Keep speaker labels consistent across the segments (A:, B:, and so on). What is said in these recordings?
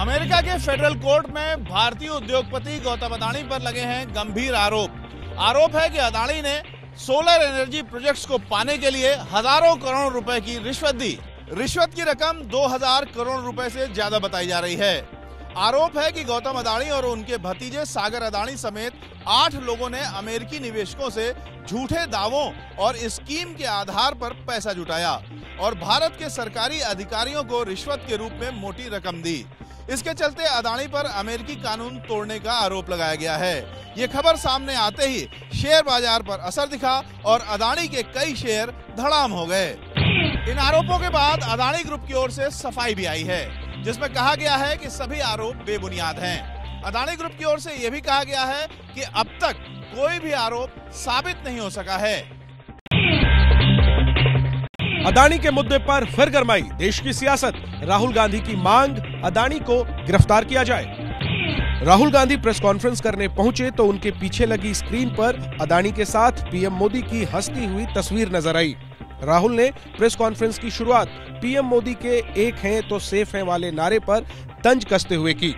A: America के federal court में भारतीय उद्योगपति गौतम अदानी पर लगे हैं गंभीर आरोप है कि अदानी ने सोलर एनर्जी प्रोजेक्ट्स को पाने के लिए हजारों करोड़ रुपए की रिश्वत दी। रिश्वत की रकम 2000 करोड़ रुपए से ज्यादा बताई जा रही है। आरोप है कि गौतम अदानी और उनके भतीजे सागर अदानी समेत 8 लोगों ने अमेरिकी निवेशकों से झूठे दावों और स्कीम के आधार पर पैसा जुटाया और भारत के सरकारी अधिकारियों को रिश्वत के रूप में मोटी रकम दी। इसके चलते अदानी पर अमेरिकी कानून तोड़ने का आरोप लगाया गया है। ये खबर सामने आते ही शेयर बाजार पर असर दिखा और अदानी के कई शेयर धड़ाम हो गए। इन आरोपों के बाद अदानी ग्रुप की ओर से सफाई भी आई है, जिसमें कहा गया है कि सभी आरोप बेबुनियाद हैं। अदानी ग्रुप की ओर से यह भी कहा गया है कि अब तक कोई भी आरोप साबित नहीं हो सका है।
B: अदानी के मुद्दे पर फिर गरमाई देश की सियासत। राहुल गांधी की मांग, अदानी को गिरफ्तार किया जाए। राहुल गांधी प्रेस कॉन्फ्रेंस करने पहुंचे तो उनके पीछे लगी स्क्रीन पर अदानी के साथ पीएम मोदी की हंसती हुई तस्वीर नजर आई। राहुल ने प्रेस कॉन्फ्रेंस की शुरुआत पीएम मोदी के एक हैं तो सेफ हैं वाले नारे पर तंज कसते हुए की।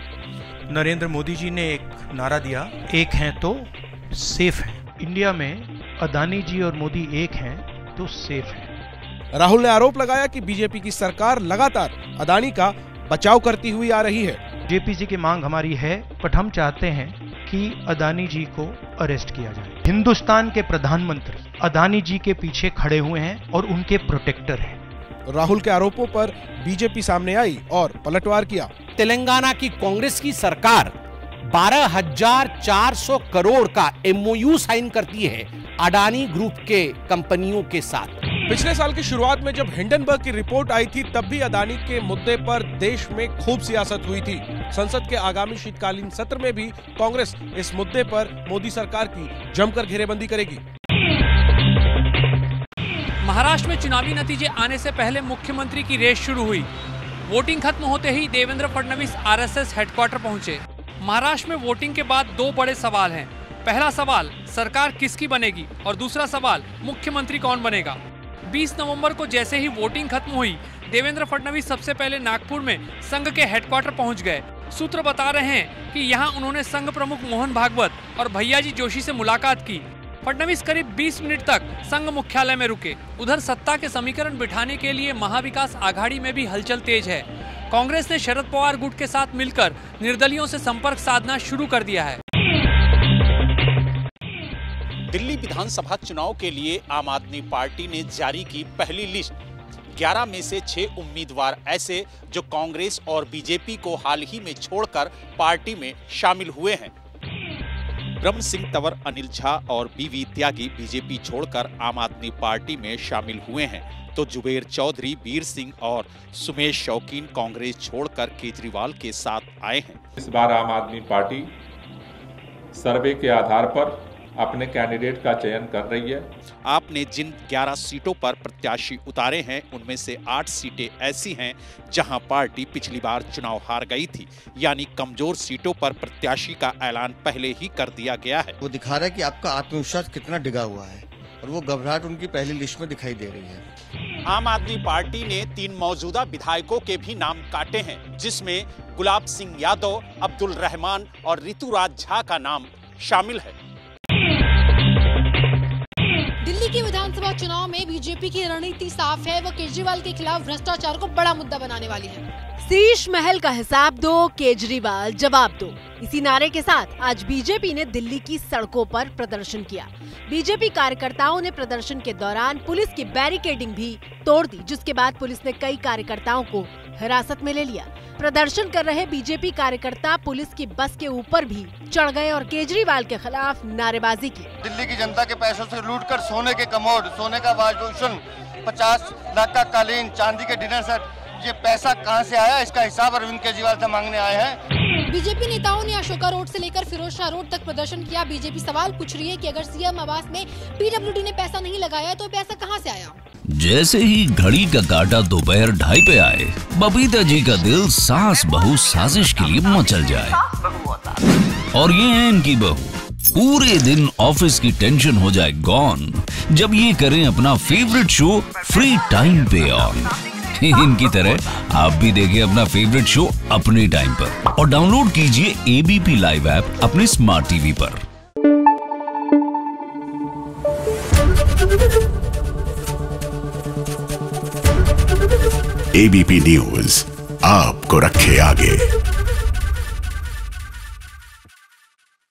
C: नरेंद्र मोदी जी ने एक नारा दिया, एक हैं तो सेफ हैं। इंडिया में अदानी जी और मोदी एक हैं तो सेफ हैं।
B: राहुल ने आरोप लगाया कि बीजेपी की सरकार लगातार अदानी का बचाव करती हुई आ रही है।
C: जेपीसी की मांग हमारी है, बट हम चाहते हैं कि अदानी जी को अरेस्ट किया जाए। हिंदुस्तान के प्रधानमंत्री अदानी जी के पीछे खड़े हुए हैं और उनके प्रोटेक्टर हैं।
B: राहुल के आरोपों पर बीजेपी सामने आई और पलटवार किया।
D: तेलंगाना की कांग्रेस की सरकार 12,400 करोड़ का MOU साइन करती है अडानी ग्रुप के कंपनियों के साथ।
B: पिछले साल की शुरुआत में जब हिंडनबर्ग की रिपोर्ट आई थी तब भी अदानी के मुद्दे पर देश में खूब सियासत हुई थी। संसद के आगामी शीतकालीन सत्र में भी कांग्रेस इस मुद्दे पर मोदी सरकार की जमकर घेरेबंदी करेगी।
E: महाराष्ट्र में चुनावी नतीजे आने से पहले मुख्यमंत्री की रेस शुरू हुई। वोटिंग खत्म होते ही देवेंद्र फडणवीस RSS हेडक्वार्टर पहुंचे। महाराष्ट्र में वोटिंग के बाद दो बड़े सवाल हैं। पहला सवाल सरकार किसकी बनेगी और दूसरा सवाल मुख्यमंत्री कौन बनेगा। 20 नवंबर को जैसे ही वोटिंग खत्म हुई, देवेंद्र फडणवीस सबसे पहले नागपुर में संघ के हेडक्वार्टर पहुंच गए। सूत्र बता रहे हैं कि यहां उन्होंने संघ प्रमुख मोहन भागवत और भैयाजी जोशी से मुलाकात की। फडणवीस करीब 20 मिनट तक संघ मुख्यालय में रुके। उधर सत्ता के समीकरण बिठाने के लिए महाविकास आघाड़ी में भी हलचल तेज है। कांग्रेस ने शरद पवार गुट के साथ मिलकर निर्दलियों से संपर्क साधना शुरू कर दिया है।
F: दिल्ली विधानसभा चुनाव के लिए आम आदमी पार्टी ने जारी की पहली लिस्ट। 11 में से 6 उम्मीदवार ऐसे जो कांग्रेस और बीजेपी को हाल ही में छोड़कर पार्टी में शामिल हुए हैं। ब्रह्म सिंह तंवर, अनिल झा और BV त्यागी बीजेपी छोड़कर आम आदमी पार्टी में शामिल हुए हैं, तो जुबेर चौधरी, वीर सिंह और सुमेश शौकीन कांग्रेस छोड़कर केजरीवाल के साथ आए हैं।
G: इस बार आम आदमी पार्टी सर्वे के आधार पर अपने कैंडिडेट का चयन कर रही है।
F: आपने जिन 11 सीटों पर प्रत्याशी उतारे हैं उनमें से 8 सीटें ऐसी हैं जहां पार्टी पिछली बार चुनाव हार गई थी, यानी कमजोर सीटों पर प्रत्याशी का ऐलान पहले ही कर दिया गया है।
H: वो दिखा रहा है कि आपका आत्मविश्वास कितना डिगा हुआ है और वो घबराहट उनकी पहली लिस्ट में दिखाई दे रही है।
F: आम आदमी पार्टी ने 3 मौजूदा विधायकों के भी नाम काटे हैं, जिसमें गुलाब सिंह यादव, अब्दुल रहमान और ऋतुराज झा का नाम शामिल है।
I: दिल्ली के विधानसभा चुनाव में बीजेपी की रणनीति साफ है। वो केजरीवाल के खिलाफ भ्रष्टाचार को बड़ा मुद्दा बनाने वाली है। शीश महल का हिसाब दो, केजरीवाल जवाब दो। इसी नारे के साथ आज बीजेपी ने दिल्ली की सड़कों पर प्रदर्शन किया। बीजेपी कार्यकर्ताओं ने प्रदर्शन के दौरान पुलिस की बैरिकेडिंग भी तोड़ दी, जिसके बाद पुलिस ने कई कार्यकर्ताओं को हिरासत में ले लिया। प्रदर्शन कर रहे बीजेपी कार्यकर्ता पुलिस की बस के ऊपर भी चढ़ गए और केजरीवाल के खिलाफ नारेबाजी की।
H: दिल्ली की जनता के पैसों से लूटकर सोने के कमोड, सोने का वाशबेसिन, 50 लाख का कालीन, चांदी के डिनर सेट, ये पैसा कहां से आया, इसका हिसाब अरविंद केजरीवाल से मांगने आए हैं।
I: बीजेपी नेताओं ने अशोका रोड से लेकर फिरोज शाह रोड तक प्रदर्शन किया। बीजेपी सवाल पूछ रही है कि अगर सीएम आवास में PWD ने पैसा नहीं लगाया तो पैसा कहां से आया।
J: जैसे ही घड़ी का काटा दोपहर 2:30 पे आए, बबीता जी का दिल सास बहू साजिश के लिए मचल जाए। और ये है इनकी बहू, पूरे दिन ऑफिस की टेंशन हो जाए गॉन जब ये करें अपना फेवरेट शो फ्री टाइम पे ऑन। इनकी तरह आप भी देखिए अपना फेवरेट शो अपने टाइम पर और डाउनलोड कीजिए एबीपी लाइव ऐप अपने स्मार्ट टीवी पर।
K: एबीपी न्यूज आपको रखे आगे।